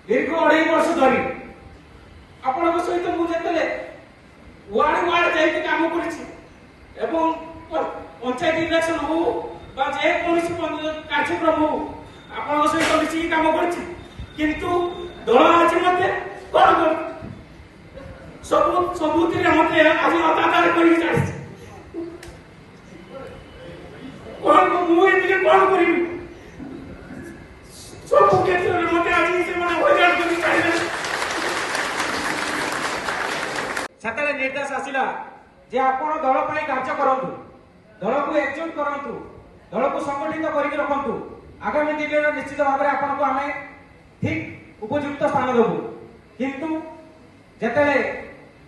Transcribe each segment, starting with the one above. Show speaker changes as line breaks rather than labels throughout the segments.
दीर्घ 2.5 वर्ष धरी आपन सहित मुझे वार्ड वार्ड जाइए काम कर पंचायत इलेक्शन हो कार्यक्रम हो आपण सहित मिसिक काम किंतु दल आज मत कौन कर सबुति मत आज हतादार कर कौन करी सब क्षेत्र में मत आज से निर्देश आसला जे आपण दल पर कार्य करंतु दल को एकजुट करंतु दल को संगठित करके रखंतु आगामी दिन में निश्चित भाव में आपण को आमे ठीक उपयुक्त स्थान देबु किंतु जते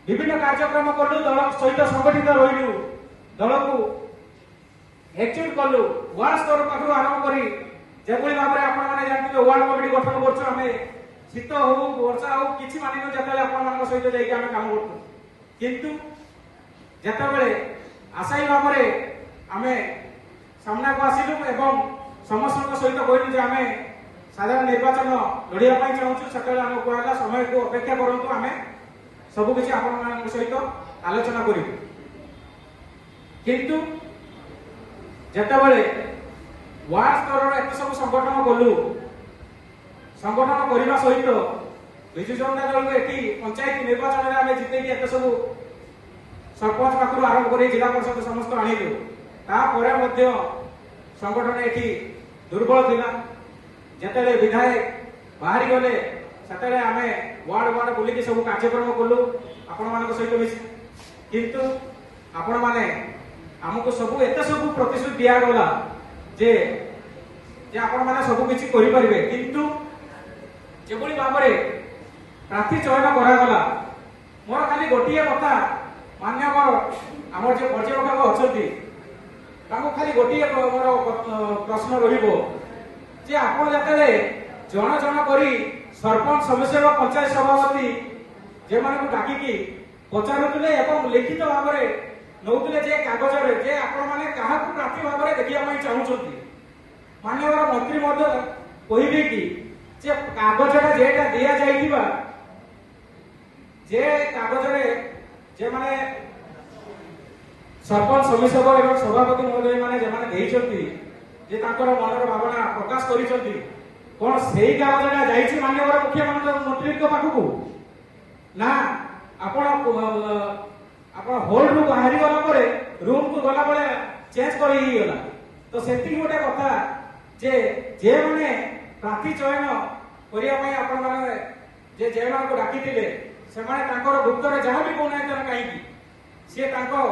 विभिन्न कार्यक्रम कलु दल सहित संगठित रहिलु दल को एकजुट कलु वार्ड स्तर पाखु आरंभ करी जेभली भाव में आपण माने जानते वार्ड कमिटी गठन करछु आमे शीत हो वर्षा हो किछि मानिनो जते आपण मान सहित जाई आमे काम करछु किंतु जते बेले आशायी भाव में आमे सामना को आसिलु एवं समस्त सहित कहलु जे आमे साधारण निर्वाचन लड़िया पाई चाहूछु सकाळ आमे कहला समय को अपेक्षा करंतु आमे सब किछि आपण मान सहित आलोचना करिबु किंतु जते बेले वार्ड स्तर एत सब संगठन कलु संगठन करने सहित विजु जनता दल को एटी पंचायत निर्वाचन में आमे जिते एत सब सरपंच पाखु आरंभ कर जिला परिषद समस्त आनिलु तापर मध्य संगठन एटी दुर्बल थिला जते विधायक बाहरी गले सेते आमे वार्ड वार्ड बुलिकी सब कार्यक्रम कलु आपण मान सहित मिसी किंतु आपण माने हमको सब एत सब प्रतिश्रुति दिया गला जे जे आपण माने सब किछि करि परिबे किंतु जेभली भाव में प्रार्थी चयन करा गला मोर खाली गोटिए कथा मान्यवर आमर जे पर्यवेक्षक अछंती ताको खाली गोटिए मोर प्रश्न रहिबो जे आपण जते जन जन करी सरपंच सदस्य पंचायत सभापति जे माने को डाकी की पचारुतले एवं लिखित भाव में नौतले जे कागज रे जे आपण माने काहा को प्रार्थी भाव में देखिया पई चाहउछंती मान्यवर मंत्री महोदय कहिबे की जे कागजटा जेटा दिया जाइथिबा जे कागज रे जे माने सरपंच सदस्य एवं सभापति महोदय माने जे माने देइछंती जे तांकर मनर भावना प्रकाश करिछंती कोन सेही कागजटा जाइछि मान्यवर मुख्यमंत्री को पाखु ना आपण आपण होल्ड रू बाहरी गला परे रूम को गला बळे चेंज करि गला तो सेति गोटे कथा जे माने प्रार्थी चयन करिया पई आपण माने जे मान को डाकी दिले से माने तांकर गुप्तरे जहा भी कोना एतन काई की से तांको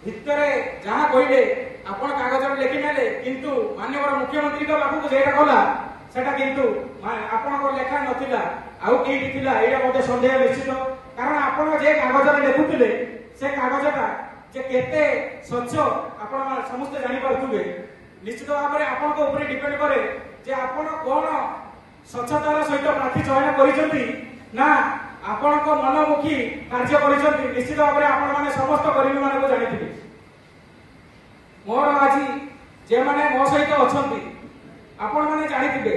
भितरे जहा कइले आपण कागज लेखि नेले किंतु माननीय मुख्यमंत्री को बाबू जेटा गला सेटा किंतु आपण को लेखा नथिला आउ केही थिला एटा मते संदेह निश्चित कारण आपण जे कागज रे लेखुतिले से कागजटा जे केते स्वच्छ आपण समस्त जानि पारथुबे निश्चित भाव में आपण को ऊपर डिपेंड करे जे आपण कोन स्वच्छतार सहित प्रार्थी चयन करिसंती ना आपण को मनमुखी कार्य करिसंती निश्चित भाव में आपण माने समस्त कर्मी माने को जानिथिबे मोर आज जे माने मो सहित अछंती आपण माने जानिथिबे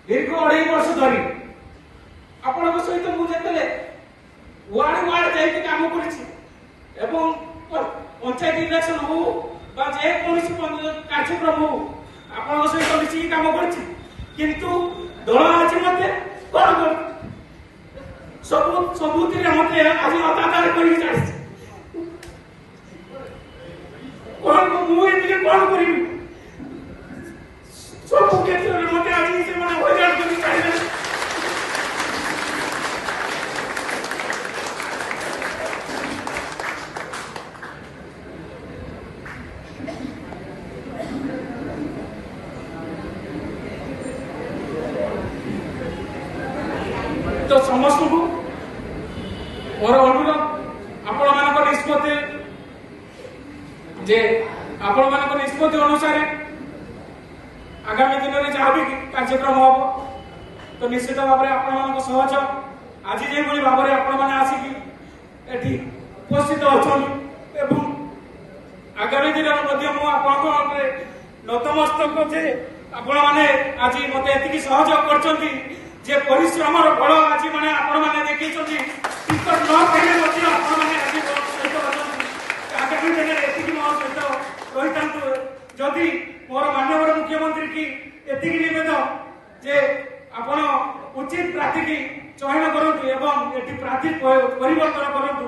दीर्घ 2.5 वर्ष धरी आपण सहित मु जेतले वार्ड वार्ड जाइए काम कर पंचायत इलेक्शन हो कार्यक्रम हो आपण सहित मिसिक काम किंतु दल आज मत कौन कर सबुति मत आज हतादार कर कौन करी सब क्षेत्र में मत आज से हजार कर तो समस्त को मोर अनुरोध आपण मान निष्पत्ति जे आपण मान निष्पत्ति अनुसार आगामी दिन में जहाँ भी कार्यक्रम हम तो निश्चित भाव में आपण मान सहज आज जो भाव में आपण मैंने आसिकी उपस्थित अच्छा आगामी दिन में नतमस्तक आपण माने आज मते एतिकी सहयोग करछंती जे परिश्रमर फल आज माने आपण माने देखिछंती टिकट न पाइले मध्ये आपण माने आज सहित अछंती आगामी दिन एतिकी मो सहित रहितांतु जदि मोर माननीय मुख्यमंत्री की एतिकी निवेदन जे आपण उचित प्रार्थी की चयन करंतु एवं एटी प्रार्थी परिवर्तन करंतु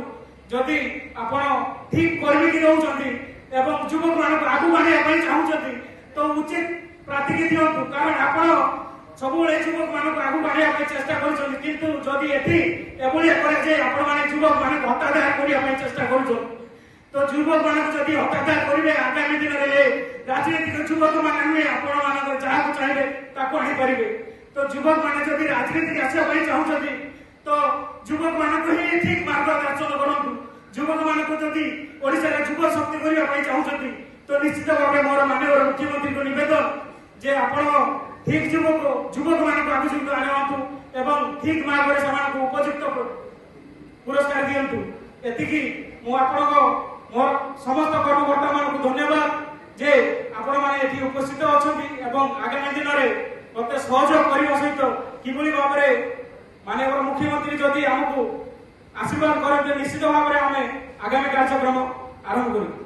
जदि आपण ठीक कर्मी की रहउछंती एवं युवक मानक आगु मानिया पई चाहुछंती तो उचित प्रार्थी की दियंतु कारण आपण सबुले युवक मानक आगु मानिया पई चेष्टा करछंती किंतु जदि एठी एबोली करे जे आपण माने युवक मानक हतादार करिया पई चेष्टा करछन तो युवक मानक जदि हतादार करिवे आगामी दिन रे राजनीतिक युवक माने नुहे आपण मानक जहा चाहिए ताको आनी परिबे तो युवक माने जदि राजनीति आसिया पई चाहुछंती तो युवक मानक ही ठीक मार्गदर्शन करंतु युवक मानक जदि ओडिसा रे युवा शक्ति करिया पई चाहुछंती तो निश्चित भाव मोर माननीय मुख्यमंत्री को निवेदन जे आपण ठीक युवक मानक आगु आनतु एवं ठीक मार्ग रे समान उपयुक्त पुरस्कार दियंतु एतिकी मो आपण मोर समस्त कर्मकर्ता मानक धन्यवाद जे आपण माने एठी उपस्थित अछंती एवं आगामी दिन रे मते सहयोग करिवा सहित किबोली भाव रे माननीय मुख्यमंत्री जदि हमकु आशीर्वाद करते निश्चित भाव में आम आगामी कार्यक्रम आरंभ करूँ।